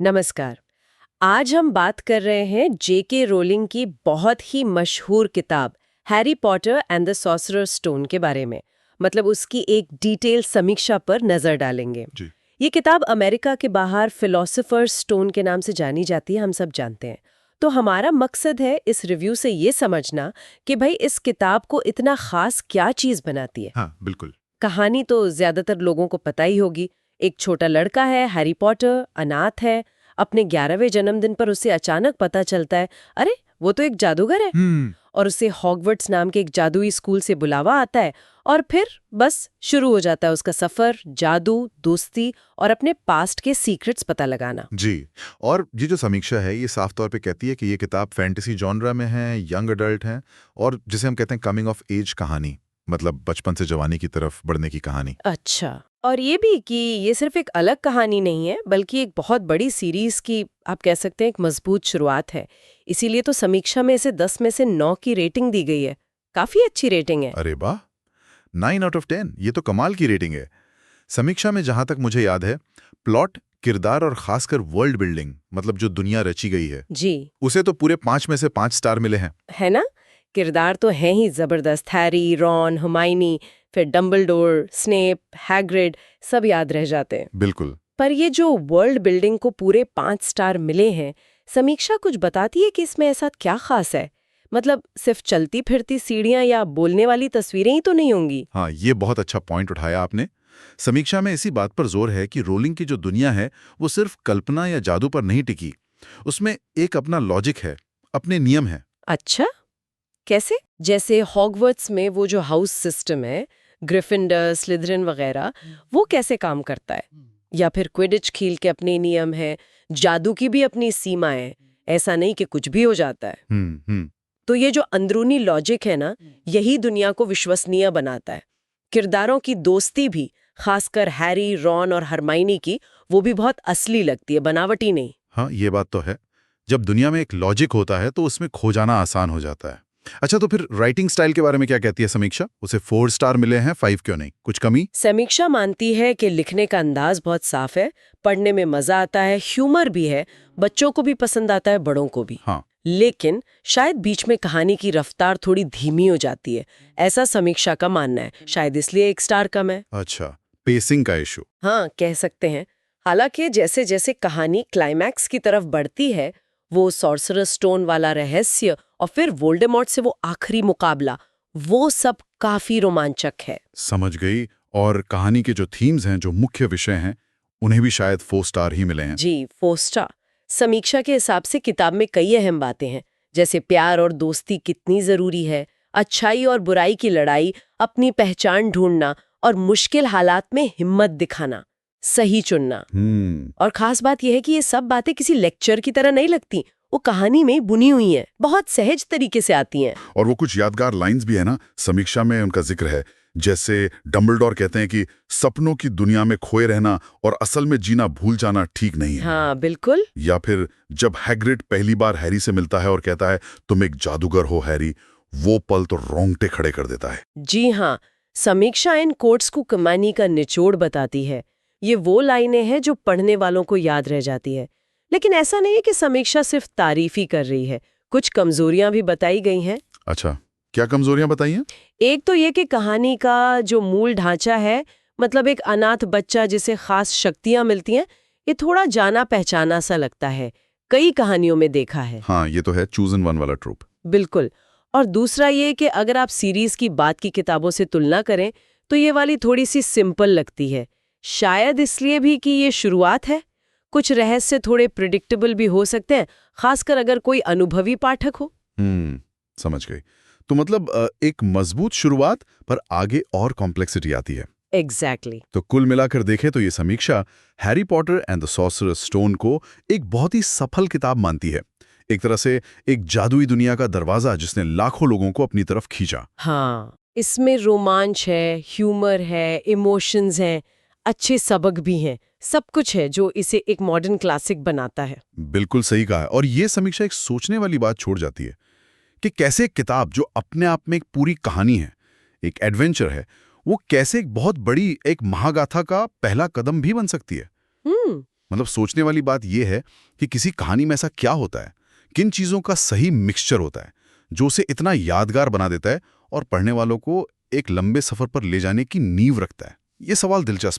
नमस्कार। आज हम बात कर रहे हैं जेके रोलिंग की बहुत ही मशहूर किताब Harry Potter and the sorcerer stone के बारे में। मतलब उसकी एक डिटेल समीक्षा पर नजर डालेंगे। जी। ये किताब अमेरिका के बाहर फिलोसोफर्स स्टोन के नाम से जानी जाती है, हम सब जानते हैं। तो हमारा मकसद है इस रिव्यू से ये समझना कि भाई इस किताब को इतना खास क्या चीज बनाती है। हाँ, बिल्कुल। कहानी तो ज्यादातर लोगों को पता ही होगी। एक छोटा लड़का है, हैरी पॉटर, अनाथ है। अपने 11वें जन्मदिन पर उसे अचानक पता चलता है, अरे वो तो एक जादूगर है। और उसे हॉगवर्ट्स नाम के एक जादुई स्कूल से बुलावा आता है। और फिर बस शुरू हो जाता है उसका सफर, जादू, दोस्ती और अपने पास्ट के सीक्रेट्स पता लगाना। जी। और ये जो समीक्षा है ये साफ तौर पे कहती है कि ये किताब फैंटेसी जॉनरा में है, यंग अडल्ट है और जिसे हम कहते हैं कमिंग ऑफ एज कहानी, मतलब बचपन से जवानी की तरफ बढ़ने की कहानी। अच्छा, और ये भी कि ये सिर्फ एक अलग कहानी नहीं है, बल्कि एक बहुत बड़ी सीरीज की आप कह सकते हैं एक मजबूत शुरुआत है। इसीलिए तो समीक्षा में इसे 10 में से 9 की रेटिंग दी गई है। काफी अच्छी रेटिंग है। अरे वाह, 9 आउट ऑफ 10, ये तो कमाल की रेटिंग है। समीक्षा में जहां तक मुझे याद है, प्लॉट, किरदार और खासकर वर्ल्ड बिल्डिंग, मतलब जो दुनिया रची गई है, जी, उसे तो पूरे 5 में से 5 स्टार मिले हैं। है ना। किरदार तो हैं ही जबरदस्त। हैरी, रॉन, हर्माइनी, फिर डंबलडोर, स्नेप, हैग्रिड, सब याद रह जाते हैं। बिल्कुल। पर ये जो वर्ल्ड बिल्डिंग को पूरे 5 स्टार मिले हैं, समीक्षा कुछ बताती है कि इसमें ऐसा क्या खास है। मतलब सिर्फ चलती फिरती सीढ़ियां या बोलने वाली तस्वीरें ही तो नहीं होंगी। हाँ, ये बहुत अच्छा पॉइंट उठाया आपने। समीक्षा में इसी बात पर जोर है कि रोलिंग की जो दुनिया है वो सिर्फ कल्पना या जादू पर नहीं टिकी। उसमें एक अपना लॉजिक है, अपने नियम है। अच्छा, कैसे? जैसे हॉगवर्ट्स में वो जो हाउस सिस्टम है, ग्रिफिंडर, स्लिदरिन वगैरह, वो कैसे काम करता है? या फिर क्विडिच खेल के अपने नियम है, जादू की भी अपनी सीमाएं हैं। ऐसा नहीं कि कुछ भी हो जाता है। हम्म। तो ये जो अंदरूनी लॉजिक है ना, यही दुनिया को विश्वसनीय बनाता है। किरदारों की दोस्ती भी, खासकर हैरी, रॉन और हरमाइनी की, वो भी बहुत असली लगती है, बनावटी नहीं। हाँ, ये बात तो है। जब दुनिया में एक लॉजिक होता है तो उसमें खो जाना आसान हो जाता है। अच्छा, तो फिर राइटिंग स्टाइल के बारे में क्या कहती है समीक्षा? उसे 4 स्टार मिले हैं, 5 क्यों नहीं? कुछ कमी? समीक्षा मानती है कि लिखने का अंदाज बहुत साफ है, पढ़ने में मजा आता है, ह्यूमर भी है, बच्चों को भी पसंद आता है, बड़ों को भी। हाँ। लेकिन शायद बीच में कहानी की रफ्तार थोड़ी धीमी हो जाती है, ऐसा समीक्षा का मानना है। शायद इसलिए 1 स्टार कम है। अच्छा, पेसिंग का इशू। हाँ, कह सकते हैं। हालांकि जैसे जैसे कहानी क्लाइमैक्स की तरफ बढ़ती है, वो सॉर्सरर स्टोन वाला रहस्य और फिर वोल्डेमॉर्ट से वो आखिरी मुकाबला, वो सब काफी रोमांचक है। समझ गई। और कहानी के जो थीम्स हैं, जो मुख्य विषय हैं, उन्हें भी शायद 4 स्टार ही मिले हैं। जी, 4 स्टार। समीक्षा के हिसाब से किताब में कई अहम बातें हैं, जैसे प्यार और दोस्ती कितनी जरूरी है, अच्छाई और बुराई की लड़ाई, अपनी पहचान ढूंढना और मुश्किल हालात में हिम्मत दिखाना, सही चुनना। और खास बात यह है कि ये सब बातें किसी लेक्चर की तरह नहीं लगती, वो कहानी में बुनी हुई हैं, बहुत सहज तरीके से आती हैं। और वो कुछ यादगार लाइंस भी है ना, समीक्षा में उनका जिक्र है। जैसे डंबलडोर कहते हैं कि सपनों की दुनिया में खोए रहना और असल में जीना भूल जाना ठीक नहीं है। हाँ, बिल्कुल। या फिर जब हैग्रिड पहली बार हैरी से मिलता है और कहता है तुम एक जादूगर हो हैरी, वो पल तो रोंगटे खड़े कर देता है। जी हाँ, समीक्षा इन कोट्स को कहानी का निचोड़ बताती है। ये वो लाइनें हैं जो पढ़ने वालों को याद रह जाती है। लेकिन ऐसा नहीं है कि समीक्षा सिर्फ तारीफ ही कर रही है, कुछ कमजोरियां भी बताई गई हैं। अच्छा, क्या कमजोरियां बताई हैं? एक तो ये कि कहानी का जो मूल ढांचा है, मतलब एक अनाथ बच्चा जिसे खास शक्तियां मिलती हैं, ये थोड़ा जाना पहचाना सा लगता है, कई कहानियों में देखा है। हाँ, ये तो है चूजन वन वाला ट्रूप। बिल्कुल। और दूसरा ये कि अगर आप सीरीज की बात की किताबों से तुलना करें, तो ये वाली थोड़ी सी सिंपल लगती है। शायद इसलिए भी कि ये शुरुआत है। कुछ रहस्य थोड़े प्रिडिक्टेबल भी हो सकते हैं, खासकर अगर कोई अनुभवी पाठक हो। समझ गई। तो मतलब एक मजबूत शुरुआत पर आगे और कॉम्प्लेक्सिटी आती है। एग्जैक्टली। तो कुल मिलाकर देखें तो ये समीक्षा Harry Potter and the sorcerer stone को एक बहुत ही सफल किताब मानती है। एक तरह से एक जादुई दुनिया का दरवाजा जिसने लाखों लोगों को अपनी तरफ खींचा। हाँ, इसमें रोमांच है, ह्यूमर है, इमोशंस हैं, अच्छे सबक भी हैं, सब कुछ है जो इसे एक मॉडर्न क्लासिक बनाता है। बिल्कुल सही कहा है। और ये समीक्षा एक सोचने वाली बात छोड़ जाती है कि कैसे एक किताब जो अपने आप में एक पूरी कहानी है, एक एडवेंचर है, वो कैसे एक बहुत बड़ी एक महागाथा का पहला कदम भी बन सकती है। मतलब सोचने वाली बात यह है कि किसी कहानी में ऐसा क्या होता है, किन चीज़ों का सही मिक्सचर होता है जो उसे इतना यादगार बना देता है और पढ़ने वालों को एक लंबे सफ़र पर ले जाने की नींव रखता है। ये सवाल दिलचस्प है।